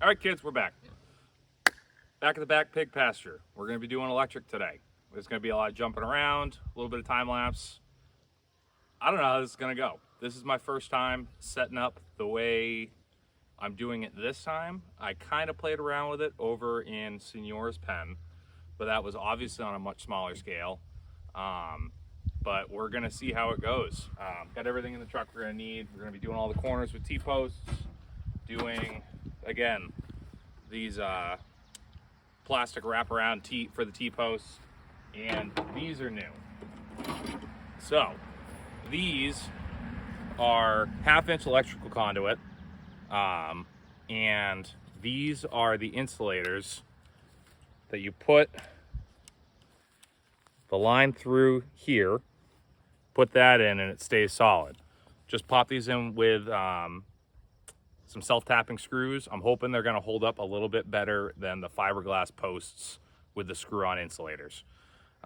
All right, kids, we're back. Back at the back pig pasture. We're going to be doing electric today. There's going to be a lot of jumping around, a little bit of time lapse. I don't know how this is going to go. This is my first time setting up the way I'm doing it this time. I kind of played around with it over in Senor's pen, but that was obviously on a much smaller scale. But we're going to see how it goes. Got everything in the truck we're going to need. We're going to be doing all the corners with T-posts, doing, again, these plastic wraparound for the T-posts, and these are new. So these are 1/2-inch electrical conduit, and these are the insulators that you put the line through here, put that in, and it stays solid. Just pop these in with some self-tapping screws. I'm hoping they're going to hold up a little bit better than the fiberglass posts with the screw-on insulators.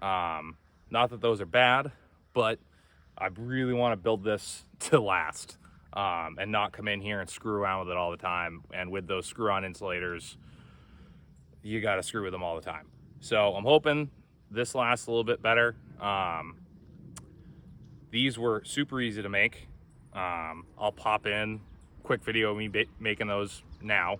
Not that those are bad, but I really want to build this to last, and not come in here and screw around with it all the time. And with those screw-on insulators, you got to screw with them all the time. So I'm hoping this lasts a little bit better. These were super easy to make. I'll pop in quick video of me making those now.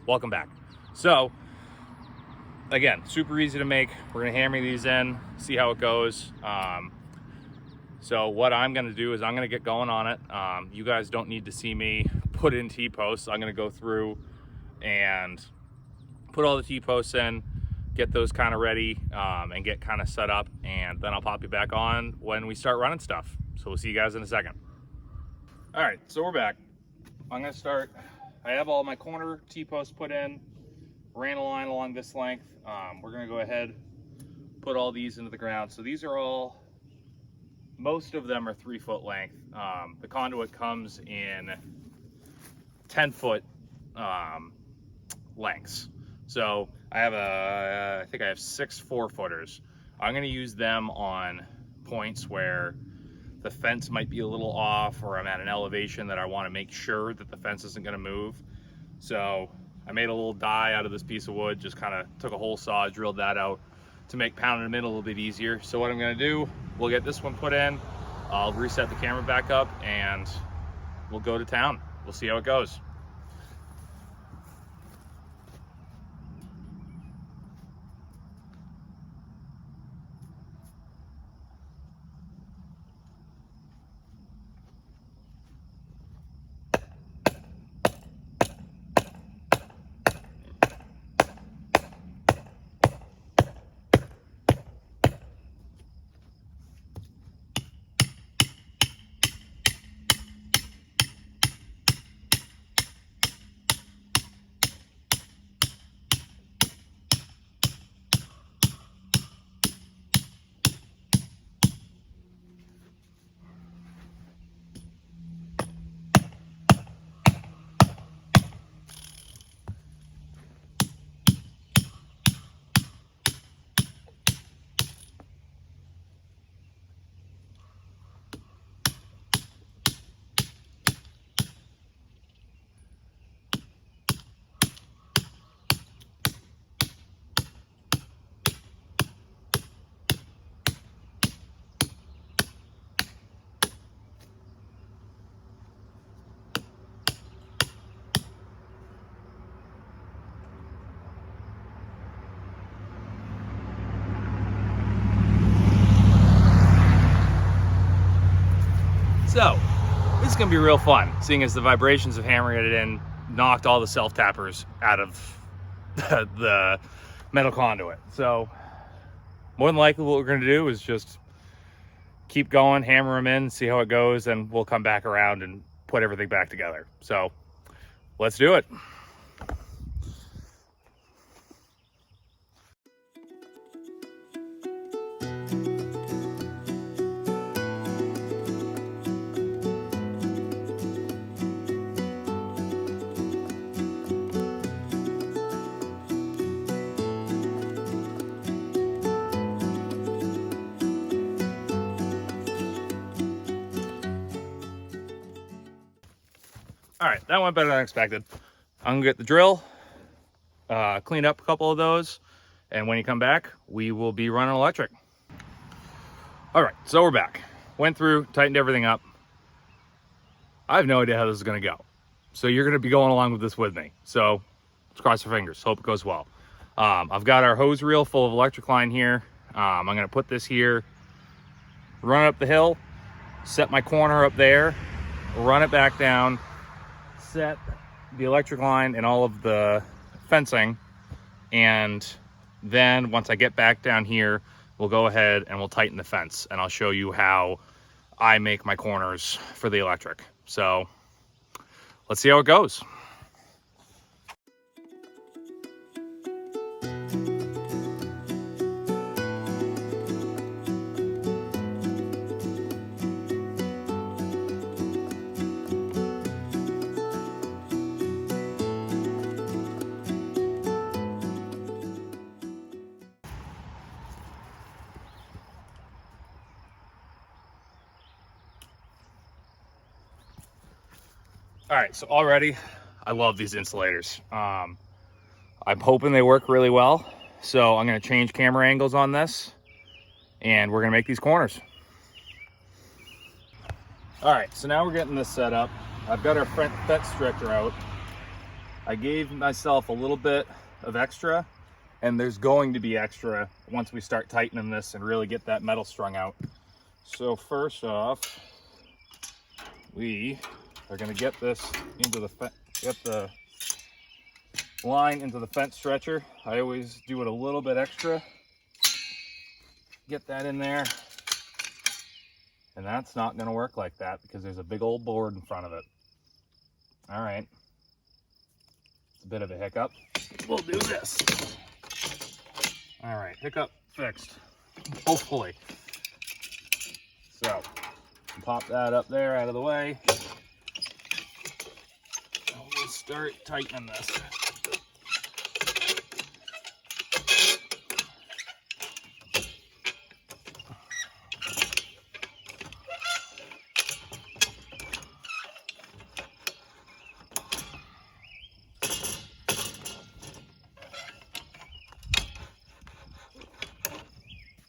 Welcome back. So again, super easy to make. We're gonna hammer these in, see how it goes. So what I'm gonna do is I'm gonna get going on it. You guys don't need to see me put in T-posts. I'm gonna go through and put all the T-posts in, get those kind of ready, and get kind of set up, and then I'll pop you back on when we start running stuff. So we'll see you guys in a second. All right, so we're back. I'm gonna start. I have all my corner T-posts put in, ran a line along this length. We're gonna go ahead, put all these into the ground. So these are all, most of them are 3-foot length. The conduit comes in 10-foot lengths. So I have I think I have 6 4-footers. I'm gonna use them on points where the fence might be a little off, or I'm at an elevation that I want to make sure that the fence isn't going to move. So I made a little die out of this piece of wood, just kind of took a hole saw, drilled that out to make pounding them in a little bit easier. So what I'm going to do, we'll get this one put in, I'll reset the camera back up, and we'll go to town. We'll see how it goes. So this is gonna be real fun, seeing as the vibrations of hammering it in knocked all the self-tappers out of the metal conduit. So more than likely what we're gonna do is just keep going, hammer them in, see how it goes, and we'll come back around and put everything back together. So let's do it. All right, that went better than expected. I'm gonna get the drill, clean up a couple of those, and when you come back, we will be running electric. All right, so we're back. Went through, tightened everything up. I have no idea how this is gonna go. So you're gonna be going along with this with me. So let's cross our fingers, hope it goes well. I've got our hose reel full of electric line here. I'm gonna put this here, run it up the hill, set my corner up there, run it back down, set the electric line and all of the fencing, and then once I get back down here, we'll go ahead and we'll tighten the fence, and I'll show you how I make my corners for the electric. So let's see how it goes. All right, so already I love these insulators. I'm hoping they work really well. So I'm gonna change camera angles on this and we're gonna make these corners. All right, so now we're getting this set up. I've got our front fence stretcher out. I gave myself a little bit of extra, and there's going to be extra once we start tightening this and really get that metal strung out. So first off, we are going to get this into the line into the fence stretcher. I always do it a little bit extra. Get that in there. And that's not going to work like that because there's a big old board in front of it. All right. It's a bit of a hiccup. We'll do this. All right, hiccup fixed, hopefully. So, pop that up there out of the way. And we'll start tightening this.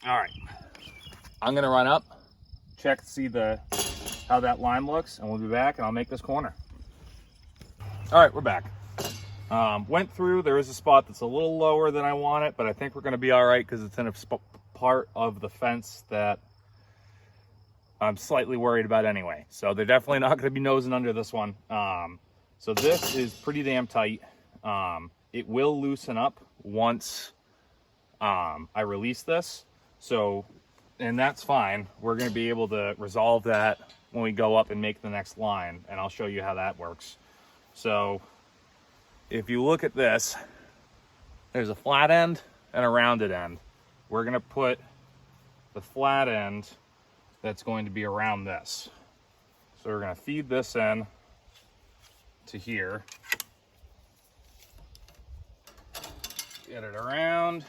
All right, I'm gonna run up, check to see how that line looks, and we'll be back and I'll make this corner. All right, we're back. Went through, there is a spot that's a little lower than I want it, but I think we're gonna be all right because it's in a part of the fence that I'm slightly worried about anyway. So they're definitely not gonna be nosing under this one. So this is pretty damn tight. It will loosen up once I release this. So, and that's fine. We're going to be able to resolve that when we go up and make the next line, and I'll show you how that works. So, if you look at this, there's a flat end and a rounded end. We're going to put the flat end that's going to be around this. So we're going to feed this in to here. Get it around,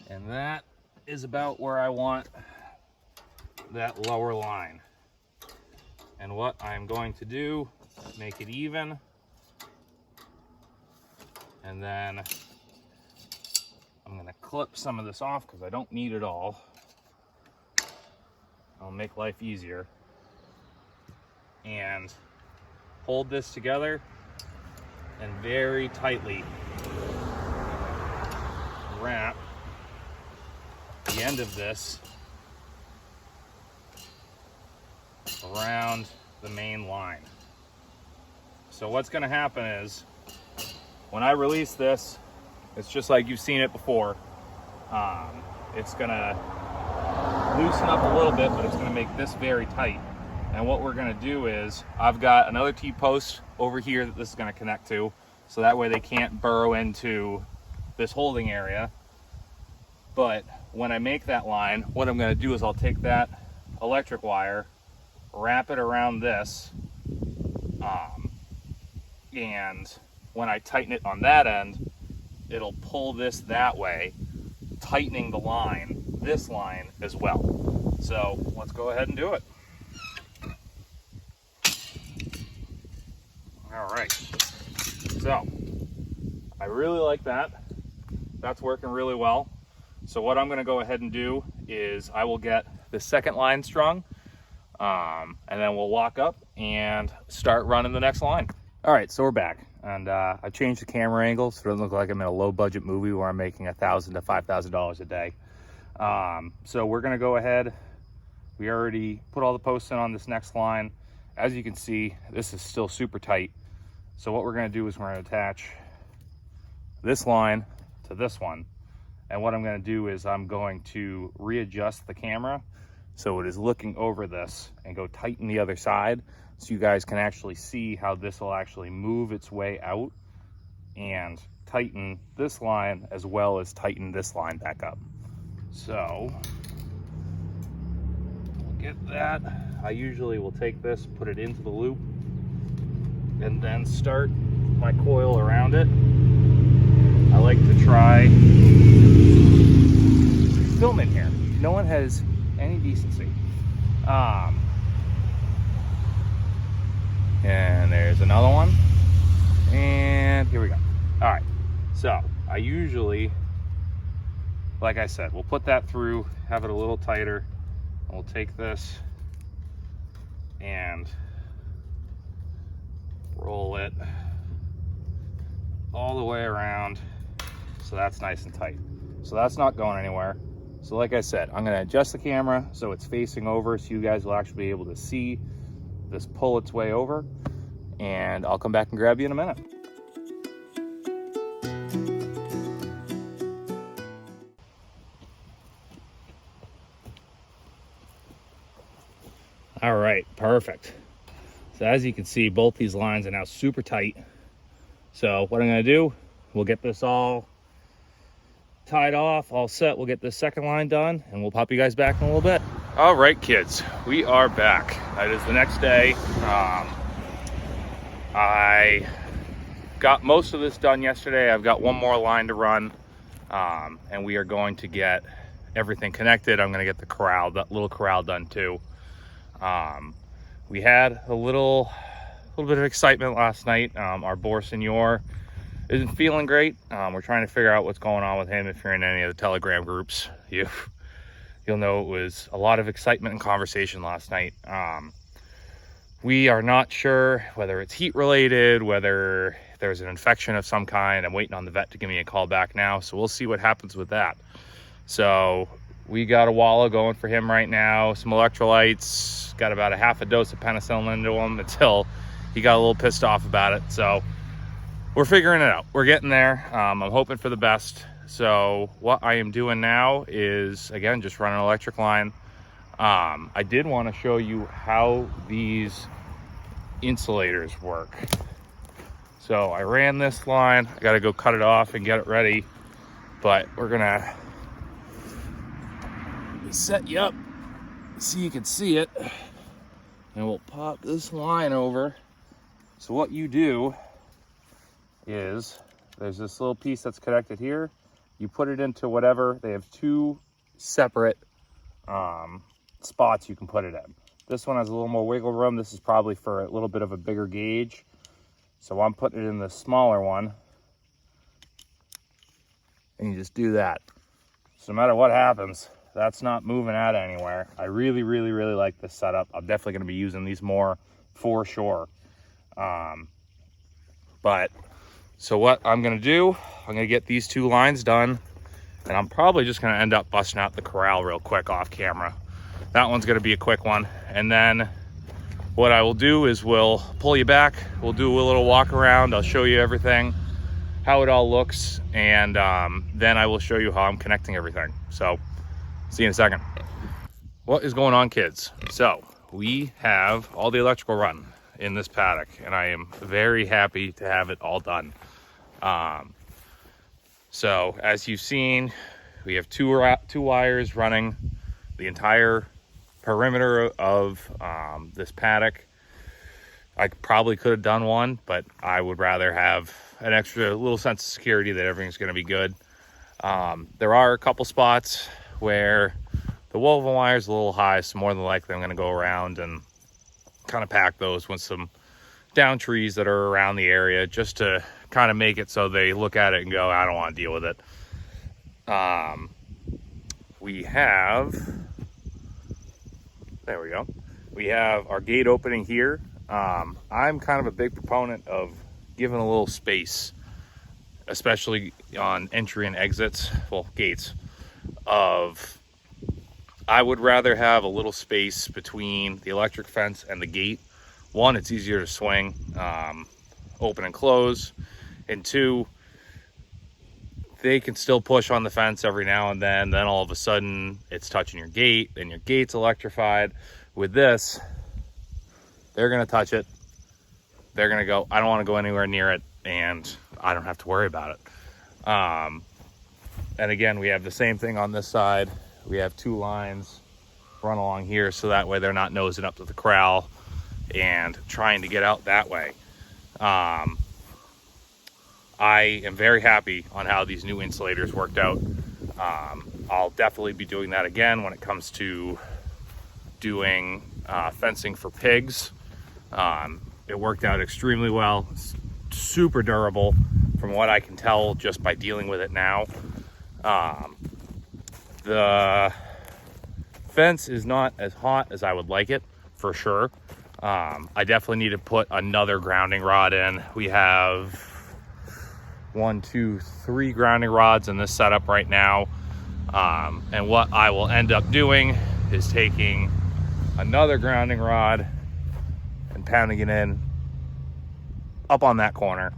and that is about where I want that lower line. And what I'm going to do, make it even, and then I'm going to clip some of this off because I don't need it all. I'll make life easier. And hold this together and very tightly wrap the end of this around the main line. So what's going to happen is when I release this, it's just like you've seen it before. It's going to loosen up a little bit, but it's going to make this very tight. And what we're gonna do is, I've got another T-post over here that this is gonna connect to, so that way they can't burrow into this holding area. But when I make that line, what I'm gonna do is I'll take that electric wire, wrap it around this, and when I tighten it on that end, it'll pull this that way, tightening the line, this line as well. So let's go ahead and do it. All right, so I really like that. That's working really well. So what I'm gonna go ahead and do is I will get the second line strung, and then we'll walk up and start running the next line. All right, so we're back, and I changed the camera angle so it doesn't look like I'm in a low budget movie where I'm making $1,000 to $5,000 a day. So we're gonna go ahead. We already put all the posts in on this next line. As you can see, this is still super tight. So what we're gonna do is we're gonna attach this line to this one. And what I'm gonna do is I'm going to readjust the camera so it is looking over this and go tighten the other side so you guys can actually see how this will actually move its way out and tighten this line as well as tighten this line back up. So we'll get that. I usually will take this, put it into the loop, and then start my coil around it. I like to try film in here. No one has any decency. And there's another one. And here we go. All right. So I usually, like I said, we'll put that through, have it a little tighter, and we'll take this and roll it all the way around so that's nice and tight. So that's not going anywhere. So like I said, I'm gonna adjust the camera so it's facing over so you guys will actually be able to see this pull its way over, and I'll come back and grab you in a minute. All right, perfect. So as you can see, both these lines are now super tight. So what I'm gonna do, we'll get this all tied off, all set. We'll get this second line done and we'll pop you guys back in a little bit. All right, kids, we are back. It is the next day. I got most of this done yesterday. I've got one more line to run, and we are going to get everything connected. I'm gonna get the corral, that little corral done too. We had a little bit of excitement last night. Our boar senior isn't feeling great. We're trying to figure out what's going on with him. If you're in any of the Telegram groups, you'll know it was a lot of excitement and conversation last night. We are not sure whether it's heat related, whether there's an infection of some kind. I'm waiting on the vet to give me a call back now, so we'll see what happens with that. So we got a wallow going for him right now, some electrolytes, got about a half a dose of penicillin into him until he got a little pissed off about it. So we're figuring it out. We're getting there. I'm hoping for the best. So what I am doing now is, again, just run an electric line. I did want to show you how these insulators work. So I ran this line. I got to go cut it off and get it ready. But we're going to set you up so you can see it. And we'll pop this line over. So what you do is there's this little piece that's connected here. You put it into whatever. They have two separate spots you can put it in. This one has a little more wiggle room. This is probably for a little bit of a bigger gauge. So I'm putting it in the smaller one. And you just do that. So no matter what happens, that's not moving out anywhere. I really, really, really like this setup. I'm definitely going to be using these more for sure. But so what I'm going to do, I'm going to get these two lines done. And I'm probably just going to end up busting out the corral real quick off camera. That one's going to be a quick one. And then what I will do is we'll pull you back. We'll do a little walk around. I'll show you everything, how it all looks. And then I will show you how I'm connecting everything. So see you in a second. What is going on, kids? So we have all the electrical run in this paddock, and I am very happy to have it all done. So as you've seen, we have two wires running the entire perimeter of this paddock. I probably could have done one, but I would rather have an extra little sense of security that everything's going to be good. There are a couple spots where the woven wire is a little high, so more than likely I'm going to go around and kind of pack those with some down trees that are around the area, just to kind of make it so they look at it and go, I don't want to deal with it. We have, there we go. We have our gate opening here. I'm kind of a big proponent of giving a little space, especially on entry and exits, well, gates, I would rather have a little space between the electric fence and the gate. One, it's easier to swing, open and close, and two, they can still push on the fence every now and then all of a sudden it's touching your gate and your gate's electrified. With this, they're going to touch it, they're going to go, I don't want to go anywhere near it, and I don't have to worry about it. And again, we have the same thing on this side. We have two lines run along here, so that way they're not nosing up to the corral and trying to get out that way. I am very happy on how these new insulators worked out. I'll definitely be doing that again when it comes to doing fencing for pigs. It worked out extremely well. It's super durable from what I can tell just by dealing with it now. The fence is not as hot as I would like it, for sure. I definitely need to put another grounding rod in. We have 1, 2, 3 grounding rods in this setup right now. And what I will end up doing is taking another grounding rod and pounding it in up on that corner,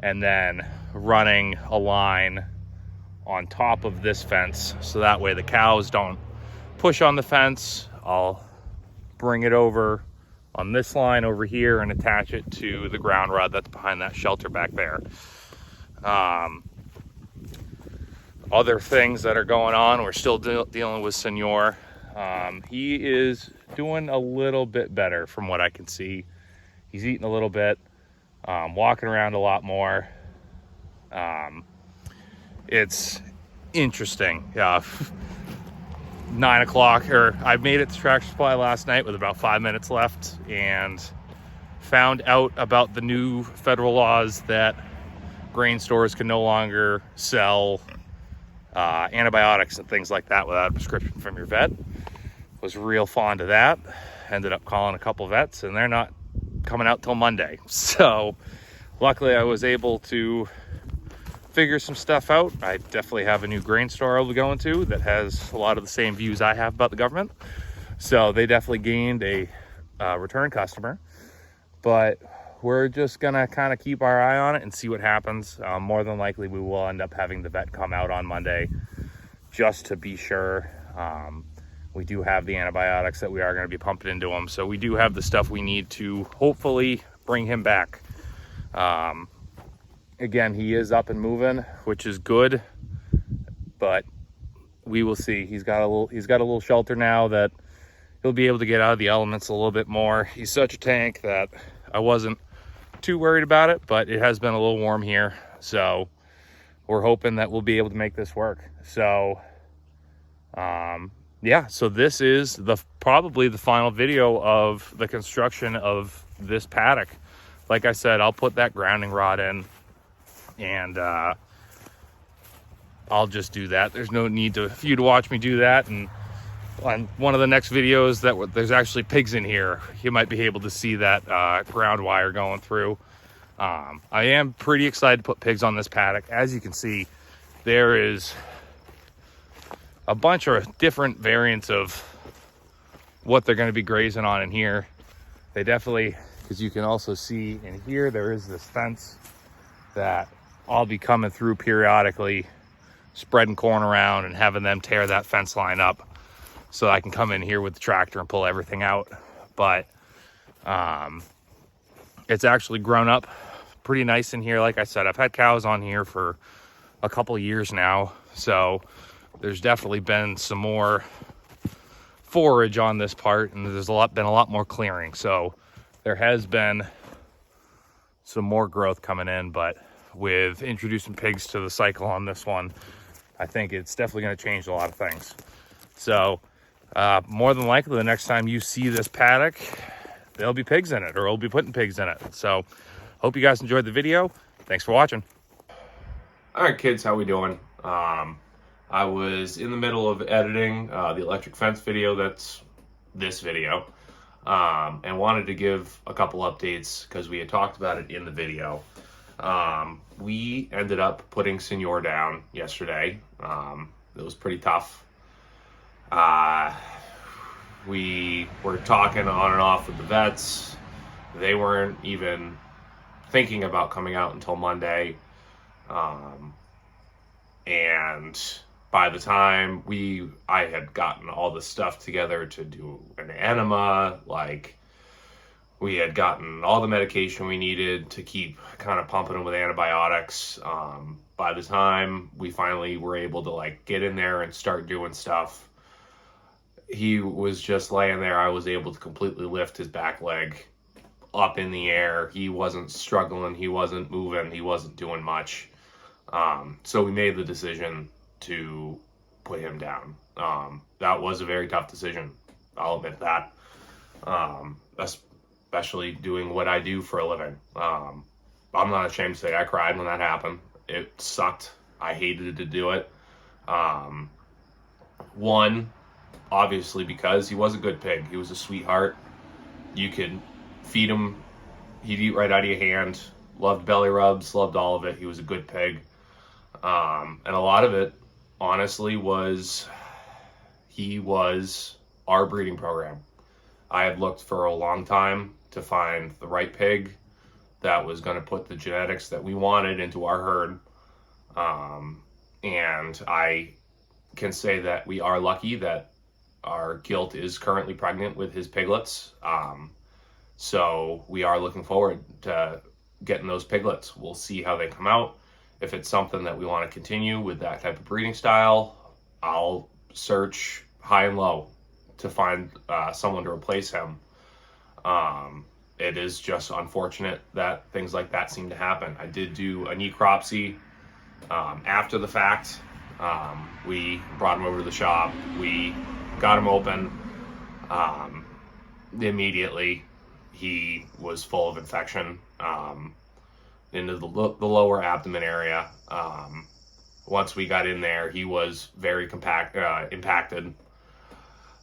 and then running a line on top of this fence, so that way the cows don't push on the fence. I'll bring it over on this line over here and attach it to the ground rod that's behind that shelter back there. Other things that are going on, we're still dealing with Senor. He is doing a little bit better from what I can see. He's eating a little bit, walking around a lot more. It's interesting. 9 o'clock, or I made it to Tractor Supply last night with about 5 minutes left, and found out about the new federal laws that grain stores can no longer sell antibiotics and things like that without a prescription from your vet. Was real fond of that. Ended up calling a couple vets, and they're not coming out till Monday. So luckily I was able to figure some stuff out. I definitely have a new grain store I'll be going to that has a lot of the same views I have about the government. So they definitely gained a return customer, but we're just gonna kind of keep our eye on it and see what happens. More than likely we will end up having the vet come out on Monday just to be sure. We do have the antibiotics that we are going to be pumping into him, so we do have the stuff we need to hopefully bring him back. Again, he is up and moving, which is good, but we will see. He's got a little shelter now that he'll be able to get out of the elements a little bit more. He's such a tank that I wasn't too worried about it, but it has been a little warm here, so we're hoping that we'll be able to make this work. So yeah, so this is probably the final video of the construction of this paddock. Like I said, I'll put that grounding rod in, and I'll just do that. There's no need for you to watch me do that. And on one of the next videos there's actually pigs in here, you might be able to see that ground wire going through. I am pretty excited to put pigs on this paddock. As you can see, there is a bunch of different variants of what they're going to be grazing on in here. They definitely, because you can also see in here, there is this fence that I'll be coming through periodically, spreading corn around and having them tear that fence line up so I can come in here with the tractor and pull everything out. but it's actually grown up pretty nice in here. Like I said, I've had cows on here for a couple years now, so there's definitely been some more forage on this part, and there's been a lot more clearing, so there has been some more growth coming in. But with introducing pigs to the cycle on this one, I think it's definitely going to change a lot of things. So more than likely the next time you see this paddock, there'll be pigs in it, or we'll be putting pigs in it. So hope you guys enjoyed the video. Thanks for watching. All right, kids, how we doing? I was in the middle of editing the electric fence video, that's this video, and wanted to give a couple updates because we had talked about it in the video. We ended up putting Senor down yesterday. It was pretty tough. We were talking on and off with the vets. They weren't even thinking about coming out until Monday. And by the time I had gotten all the stuff together to do an enema, like we had gotten all the medication we needed to keep kind of pumping them with antibiotics. By the time we finally were able to like get in there and start doing stuff, he was just laying there. I was able to completely lift his back leg up in the air. He wasn't struggling. He wasn't moving. He wasn't doing much. So we made the decision to put him down. That was a very tough decision. I'll admit that. Especially doing what I do for a living. I'm not ashamed to say I cried when that happened. It sucked. I hated to do it. One, obviously because he was a good pig. He was a sweetheart. You could feed him. He'd eat right out of your hand. Loved belly rubs. Loved all of it. He was a good pig. And a lot of it, honestly, he was our breeding program. I had looked for a long time to find the right pig that was going to put the genetics that we wanted into our herd. And I can say that we are lucky that our Gilt is currently pregnant with his piglets. So we are looking forward to getting those piglets. We'll see how they come out. If it's something that we want to continue with that type of breeding style, I'll search high and low to find someone to replace him. It is just unfortunate that things like that seem to happen. I did do a necropsy after the fact. We brought him over to the shop. We got him open. Immediately, he was full of infection into the lower abdomen area. Once we got in there, he was very impacted.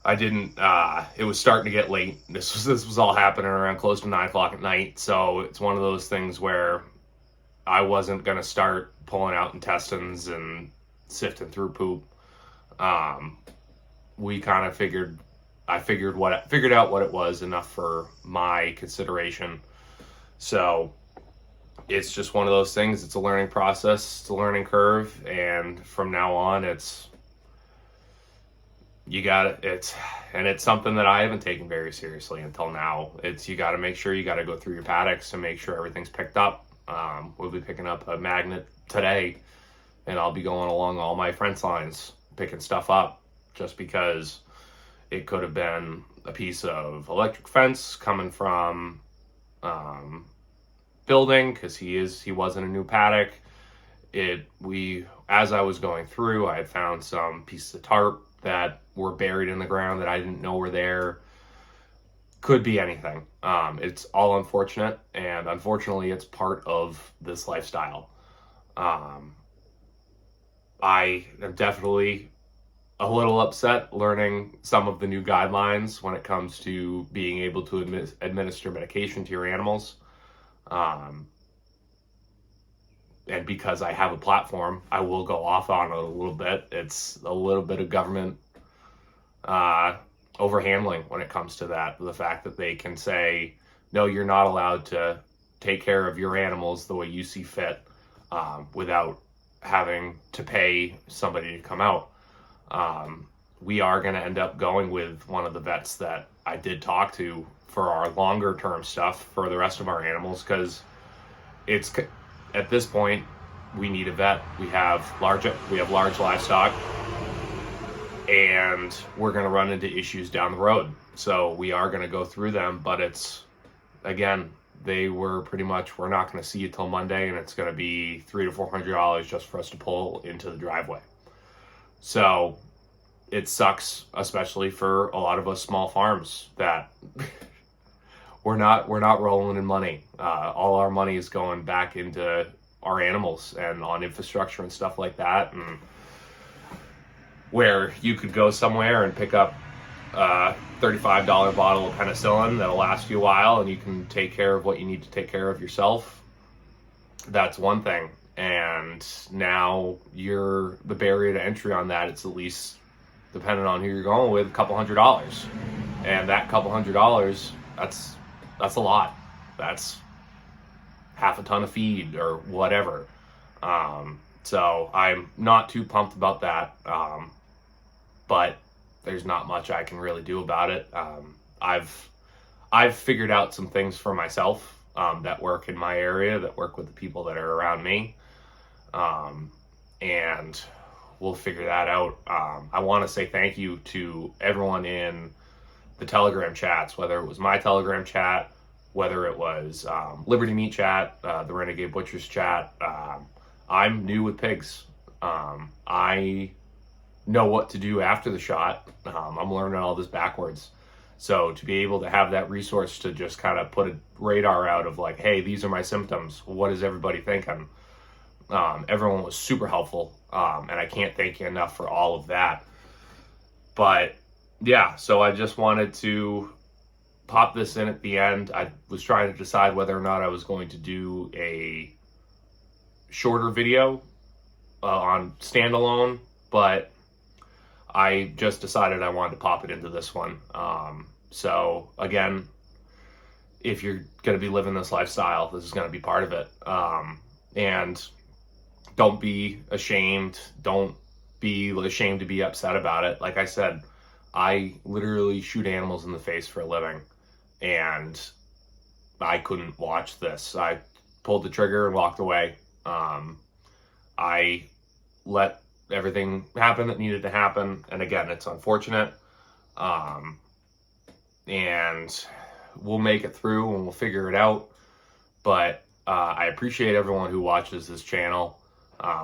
It was starting to get late. This was all happening around close to 9 o'clock at night. So it's one of those things where I wasn't going to start pulling out intestines and sifting through poop. We kind of I figured out what it was enough for my consideration. So it's just one of those things. It's a learning process. It's a learning curve. And from now on, it's something that I haven't taken very seriously until now. You got to make sure you got to go through your paddocks and make sure everything's picked up. We'll be picking up a magnet today, and I'll be going along all my fence lines, picking stuff up, just because it could have been a piece of electric fence coming from building, because he wasn't a new paddock. As I was going through, I had found some pieces of tarp that were buried in the ground that I didn't know were there. Could be anything. It's all unfortunate, and unfortunately it's part of this lifestyle. I am definitely a little upset learning some of the new guidelines when it comes to being able to administer medication to your animals. And because I have a platform, I will go off on it a little bit. It's a little bit of government overhandling when it comes to that. The fact that they can say, no, you're not allowed to take care of your animals the way you see fit, without having to pay somebody to come out. We are going to end up going with one of the vets that I did talk to for our longer term stuff for the rest of our animals, because it's at this point we need a vet. We have large livestock, and we're going to run into issues down the road. So we are going to go through them, but it's, again, they were pretty much, we're not going to see you till Monday, and it's going to be $300 to $400 just for us to pull into the driveway. So it sucks, especially for a lot of us small farms, that we're not rolling in money. All our money is going back into our animals and on infrastructure and stuff like that. And where you could go somewhere and pick up a $35 bottle of penicillin that'll last you a while, and you can take care of what you need to take care of yourself. That's one thing. And now the barrier to entry on that, it's at least, depending on who you're going with, a couple $100. And that couple $100, that's a lot. That's half a ton of feed or whatever. So I'm not too pumped about that. But there's not much I can really do about it. I've figured out some things for myself that work in my area, that work with the people that are around me. And we'll figure that out. I want to say thank you to everyone in the Telegram chats, whether it was my Telegram chat, whether it was Liberty Meat chat, the Renegade Butchers chat. I'm new with pigs. I know what to do after the shot. I'm learning all this backwards. So to be able to have that resource to just kind of put a radar out of like, hey, these are my symptoms. What is everybody thinking? Everyone was super helpful. And I can't thank you enough for all of that. But yeah, so I just wanted to pop this in at the end. I was trying to decide whether or not I was going to do a shorter video on standalone, but I just decided I wanted to pop it into this one. So again, if you're going to be living this lifestyle, this is going to be part of it. And don't be ashamed. Don't be ashamed to be upset about it. Like I said, I literally shoot animals in the face for a living, and I couldn't watch this. I pulled the trigger and walked away. I let everything happen that needed to happen. And again, it's unfortunate. And we'll make it through and we'll figure it out. But I appreciate everyone who watches this channel,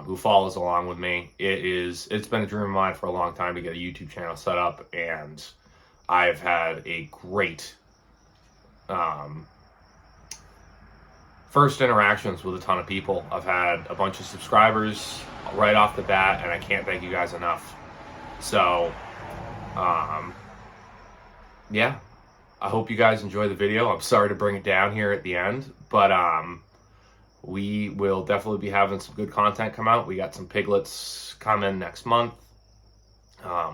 who follows along with me. It's been a dream of mine for a long time to get a YouTube channel set up, and I've had a great first interactions with a ton of people. I've had a bunch of subscribers right off the bat, and I can't thank you guys enough. So yeah, I hope you guys enjoy the video. I'm sorry to bring it down here at the end, but we will definitely be having some good content come out. We got some piglets coming next month.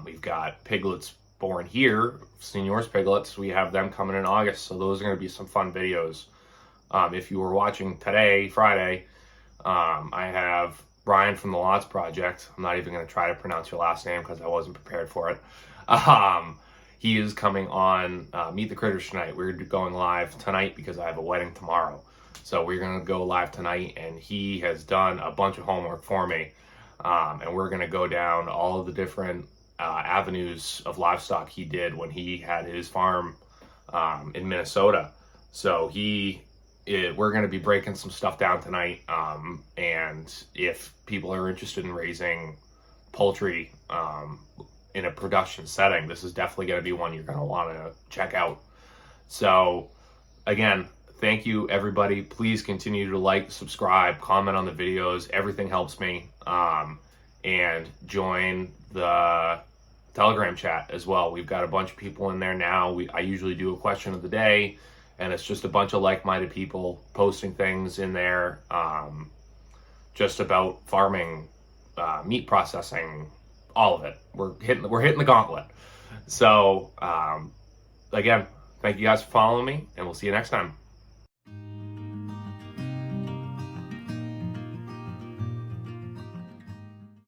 We've got piglets born here, seniors piglets. We have them coming in August, so those are going to be some fun videos. If you were watching today, Friday, I have Brian from the Lots Project. I'm not even going to try to pronounce your last name because I wasn't prepared for it. He is coming on Meet the Critters tonight. We're going live tonight because I have a wedding tomorrow. So we're going to go live tonight, and he has done a bunch of homework for me. And we're going to go down all of the different avenues of livestock he did when he had his farm in Minnesota. So we're going to be breaking some stuff down tonight. And if people are interested in raising poultry in a production setting, this is definitely going to be one you're going to want to check out. So again, thank you, everybody. Please continue to like, subscribe, comment on the videos. Everything helps me. And join the Telegram chat as well. We've got a bunch of people in there now. I usually do a question of the day, and it's just a bunch of like-minded people posting things in there, just about farming, meat processing, all of it. We're hitting the gauntlet. So again, thank you guys for following me, and we'll see you next time.